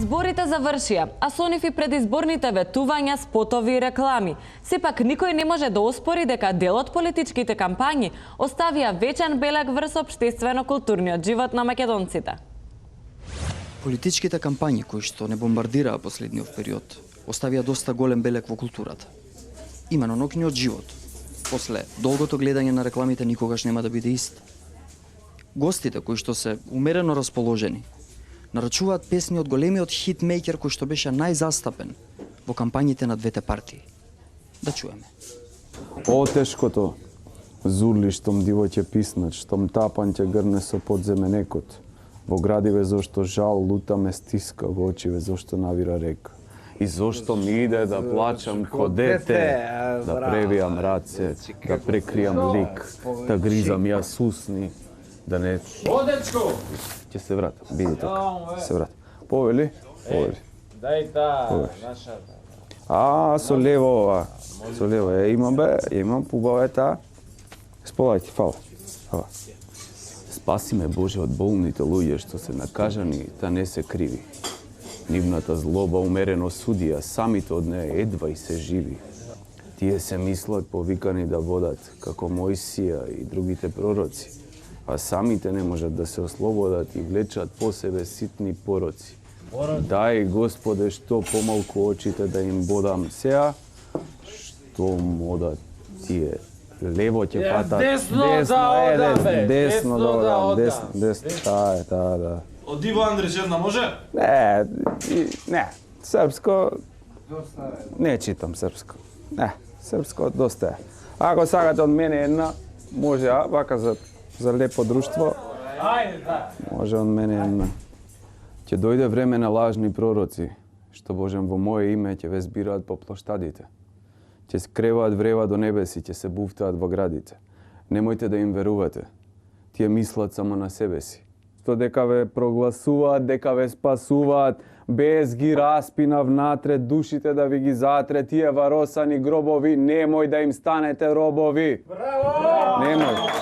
Изборите завршија, а со нив и предизборните ветувања, спотови и реклами. Сепак никој не може да оспори дека дел од политичките кампањи оставија вечен белег врз општествено-културниот живот на македонците. Политичките кампањи кои што не бомбардираа последниот период оставија доста голем белег во културата. Имено ноќниот живот, после долгото гледање на рекламите никогаш нема да биде ист. Гостите кои што се умерено расположени нарачуваат песни од големиот хитмејкер кој што беше најзастапен во кампањите на двете партии. Да чуеме. Отешкото зурли штом дивоќе писнат, штом тапан ќе грне со подземенекот. Во градиве зошто жал лута ме стиска, во очиве зошто навира река. И зошто ми иде да плачам ко дете, да превијам раце, да прекријам лик, да гризам јас усни, да не... Одечко! Ќе се врата, биди тука, се врата. Повели? Повели. Дај та, наша... Со лево ова, со лево, имам пубава таа. Сполајте, фала. Спаси ме Боже од болните луѓе што се накажани, та не се криви. Нивната злоба умерено судија, самите од неја едва и се живи. Тие се мислат повикани да водат, како Мојсија и другите пророци, а самите не можат да се ослободат и влечат по себе ситни пороци. Дај, Господе, што помалку очите да им бодам сеа, што модат тие. Лево ќе патат, десно да одам, таа, да. Од Иво Андрич една може? Не, српско, не читам српско. Не, српско доста е. Ако сакате од мене една, може, вака за лепо друштво, може од мене една. Ќе дојде време на лажни пророци, што Божем во моје име ќе ве збираат по плоштадите. Ќе скреваат врева до небеси, ќе се буфтаат во градите. Немојте да им верувате. Тие мислат само на себе си. Што дека ве прогласуваат, дека ве спасуваат, без ги распина внатре, душите да ви ги затре, тие варосани гробови, немој да им станете робови. Браво! Немој.